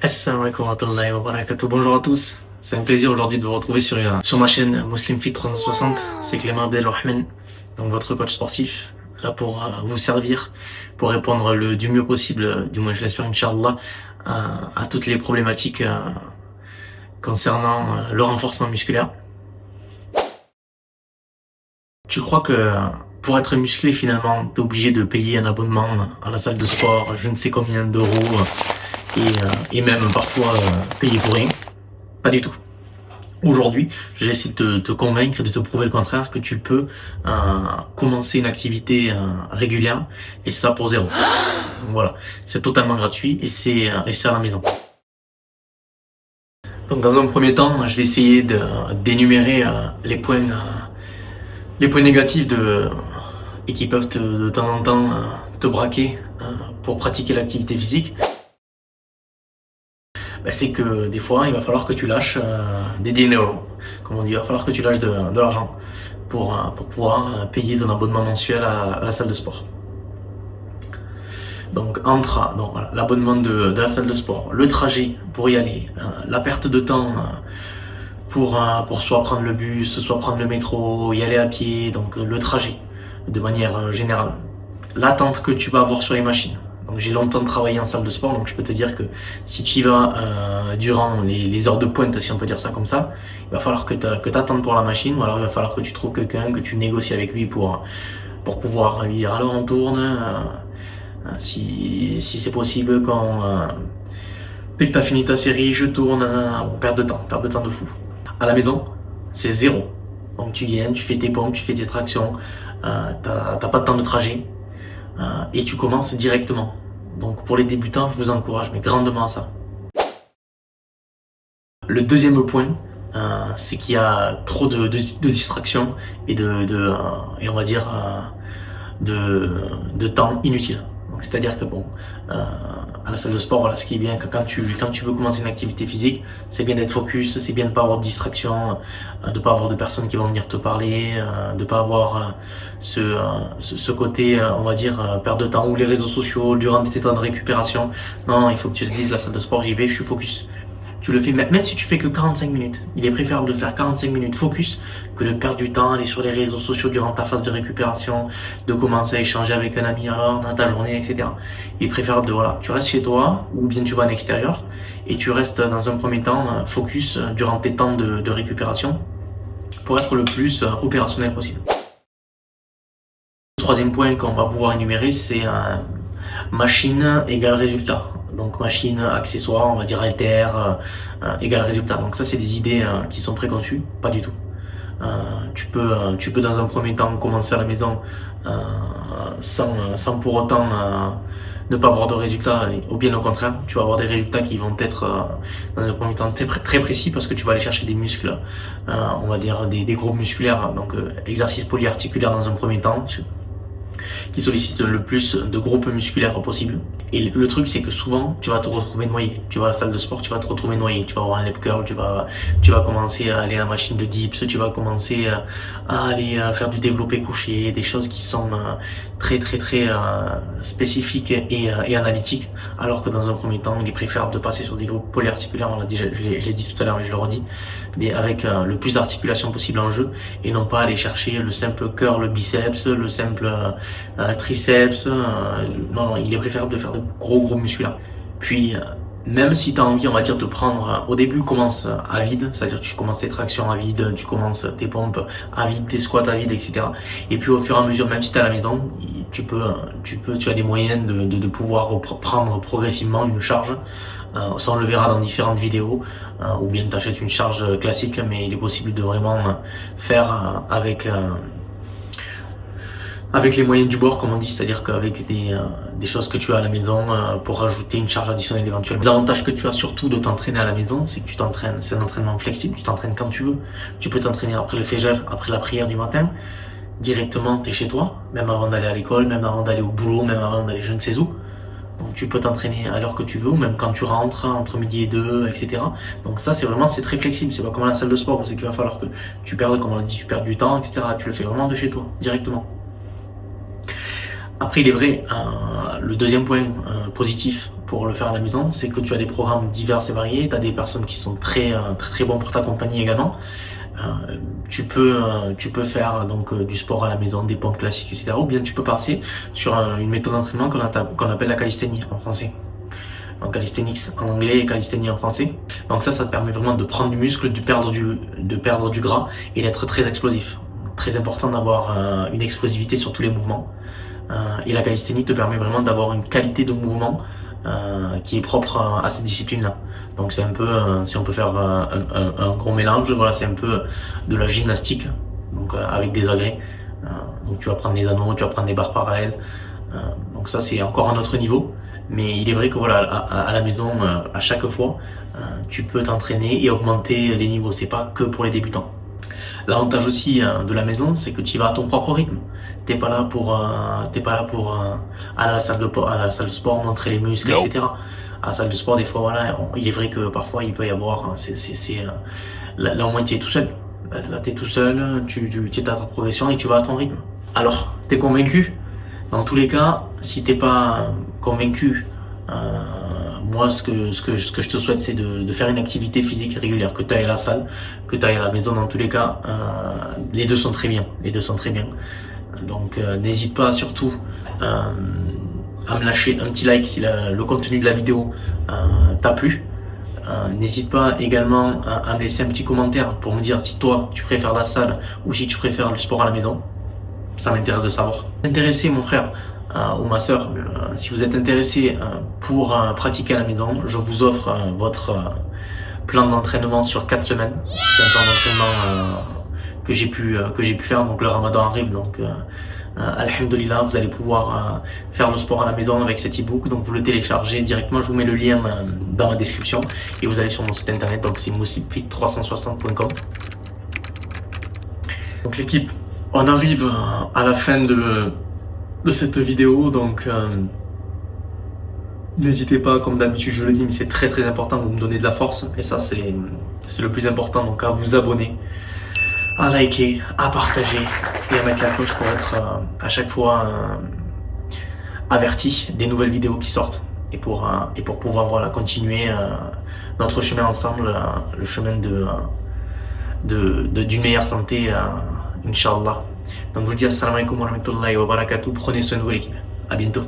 Assalamu alaikum wa rahmatullahi wa barakatuh. Bonjour à tous. C'est un plaisir aujourd'hui de vous retrouver sur ma chaîne Muslim Fit 360. C'est Clément Abdelrahman, donc votre coach sportif, là pour vous servir, pour répondre du mieux possible, du moins je l'espère, Inch'Allah, à toutes les problématiques concernant le renforcement musculaire. Tu crois que pour être musclé, finalement, t'es obligé de payer un abonnement à la salle de sport, je ne sais combien d'euros, et même parfois payer pour rien? Pas du tout. Aujourd'hui, j'essaie de te convaincre, de te prouver le contraire, que tu peux commencer une activité régulière, et ça pour zéro. Donc voilà, c'est totalement gratuit et c'est à la maison. Donc dans un premier temps, je vais essayer d'énumérer les points négatifs et qui peuvent de temps en temps te braquer pour pratiquer l'activité physique. C'est que des fois, il va falloir que tu lâches des dinero, comme on dit, il va falloir que tu lâches de l'argent pour pouvoir payer ton abonnement mensuel à la salle de sport. Donc entre l'abonnement de la salle de sport, le trajet pour y aller, la perte de temps pour soit prendre le bus, soit prendre le métro, y aller à pied, donc le trajet de manière générale, l'attente que tu vas avoir sur les machines. Donc j'ai longtemps travaillé en salle de sport, donc je peux te dire que si tu y vas durant les heures de pointe, si on peut dire ça comme ça, il va falloir que tu attendes pour la machine, ou alors il va falloir que tu trouves quelqu'un, que tu négocies avec lui pour pouvoir lui dire alors on tourne, si c'est possible, dès que tu as fini ta série, je tourne, perte de temps de fou. À la maison, c'est zéro. Donc tu viens, tu fais tes pompes, tu fais tes tractions, t'as pas de temps de trajet, et tu commences directement. Donc pour les débutants, je vous encourage mais grandement à ça. Le deuxième point, c'est qu'il y a trop de distractions et et on va dire de temps inutile. Donc c'est-à-dire que à la salle de sport, voilà, ce qui est bien, que quand tu veux commencer une activité physique, c'est bien d'être focus, c'est bien de ne pas avoir de distraction, de ne pas avoir de personnes qui vont venir te parler, de ne pas avoir ce côté, on va dire, perte de temps, ou les réseaux sociaux durant tes temps de récupération. Non, il faut que tu te dises, la salle de sport, j'y vais, je suis focus. Tu le fais, même si tu fais que 45 minutes. Il est préférable de faire 45 minutes focus que de perdre du temps, aller sur les réseaux sociaux durant ta phase de récupération, de commencer à échanger avec un ami alors dans ta journée, etc. Il est préférable tu restes chez toi, ou bien tu vas en extérieur, et tu restes dans un premier temps focus durant tes temps de récupération pour être le plus opérationnel possible. Le troisième point qu'on va pouvoir énumérer, c'est machine égale résultat. Donc machine, accessoire, on va dire halter, égale résultat. Donc ça, c'est des idées qui sont préconçues, pas du tout. Tu peux dans un premier temps commencer à la maison sans pour autant ne pas avoir de résultats, ou bien au contraire, tu vas avoir des résultats qui vont être dans un premier temps très précis, parce que tu vas aller chercher des muscles, on va dire des groupes musculaires, donc exercice polyarticulaire dans un premier temps, qui sollicitent le plus de groupes musculaires possible. Et le truc, c'est que souvent, tu vas te retrouver noyé. Tu vas à la salle de sport, tu vas te retrouver noyé. Tu vas avoir un leg curl, tu vas commencer à aller à la machine de dips, tu vas commencer à aller faire du développé couché, des choses qui sont très spécifiques et analytiques. Alors que dans un premier temps, il est préférable de passer sur des groupes polyarticulaires. On l'a dit, je l'ai dit tout à l'heure, mais je le redis, mais avec le plus d'articulation possible en jeu, et non pas aller chercher le simple curl biceps, le simple triceps. Non, il est préférable de faire de gros musculaires. Puis même si tu as envie, on va dire, de prendre, au début commence à vide, c'est-à-dire tu commences tes tractions à vide, tu commences tes pompes à vide, tes squats à vide, etc. Et puis au fur et à mesure, même si tu es à la maison, tu as des moyens de pouvoir prendre progressivement une charge. Ça, on le verra dans différentes vidéos, ou bien tu achètes une charge classique, mais il est possible de vraiment faire avec les moyens du bord, comme on dit, c'est-à-dire qu'avec des choses que tu as à la maison pour rajouter une charge additionnelle éventuelle. L'avantage que tu as surtout de t'entraîner à la maison, c'est que tu t'entraînes, c'est un entraînement flexible, tu t'entraînes quand tu veux. Tu peux t'entraîner après le fajr, après la prière du matin, directement t'es chez toi, même avant d'aller à l'école, même avant d'aller au boulot, même avant d'aller je ne sais où. Donc tu peux t'entraîner à l'heure que tu veux, ou même quand tu rentres, entre midi et 2, etc. Donc ça, c'est très flexible. C'est pas comme à la salle de sport où c'est qu'il va falloir que tu perdes, comme on l'a dit, tu perds du temps, etc. Là, tu le fais vraiment de chez toi, directement. Après, il est vrai, le deuxième point positif pour le faire à la maison, c'est que tu as des programmes divers et variés, tu as des personnes qui sont très bons pour t'accompagner également. Tu peux faire donc du sport à la maison, des pompes classiques, etc. Ou bien tu peux passer sur une méthode d'entraînement qu'on appelle la calisthénie en français. Donc calisthenics en anglais et calisthénie en français. Donc ça te permet vraiment de prendre du muscle, de perdre du gras et d'être très explosif. Très important d'avoir une explosivité sur tous les mouvements. Et la calisthénie te permet vraiment d'avoir une qualité de mouvement qui est propre à cette discipline-là. Donc c'est un peu, si on peut faire un gros mélange, voilà, c'est un peu de la gymnastique, donc avec des agrès. Donc tu vas prendre des anneaux, tu vas prendre des barres parallèles. Donc ça c'est encore un autre niveau. Mais il est vrai que voilà, à la maison, à chaque fois, tu peux t'entraîner et augmenter les niveaux. C'est pas que pour les débutants. L'avantage aussi de la maison, c'est que tu vas à ton propre rythme. T'es pas là pour aller à la salle de sport montrer les muscles, etc. À la salle de sport, des fois, voilà, il est vrai que parfois il peut y avoir, là au moins tu es tout seul. Là tu es tout seul, tu es à ta progression et tu vas à ton rythme. Alors, t'es convaincu? Dans tous les cas, si t'es pas convaincu, moi ce que je te souhaite, c'est de faire une activité physique régulière, que tu ailles à la salle, que tu ailles à la maison. Dans tous les cas, les deux sont très bien. Donc n'hésite pas surtout à me lâcher un petit like si le contenu de la vidéo t'a plu. N'hésite pas également à me laisser un petit commentaire pour me dire si toi tu préfères la salle ou si tu préfères le sport à la maison. Ça m'intéresse de savoir. Intéressé mon frère ou ma soeur, si vous êtes intéressé pour pratiquer à la maison, je vous offre votre plan d'entraînement sur 4 semaines. C'est un plan d'entraînement que j'ai pu faire. Donc le ramadan arrive, donc alhamdoulilah, vous allez pouvoir faire le sport à la maison avec cet e-book. Donc vous le téléchargez directement, je vous mets le lien dans ma description et vous allez sur mon site internet, donc c'est moussibfit360.com. Donc l'équipe, on arrive à la fin de cette vidéo, donc n'hésitez pas, comme d'habitude je le dis, mais c'est très important de me donner de la force, et ça c'est le plus important, donc à vous abonner, à liker, à partager et à mettre la cloche pour être à chaque fois averti des nouvelles vidéos qui sortent et pour pouvoir voilà, continuer notre chemin ensemble, le chemin d'une meilleure santé, Inch'Allah. Donc je vous dis assalamu alaikum wa rahmatullahi wa barakatuh. Prenez soin de vous l'équipe. À bientôt.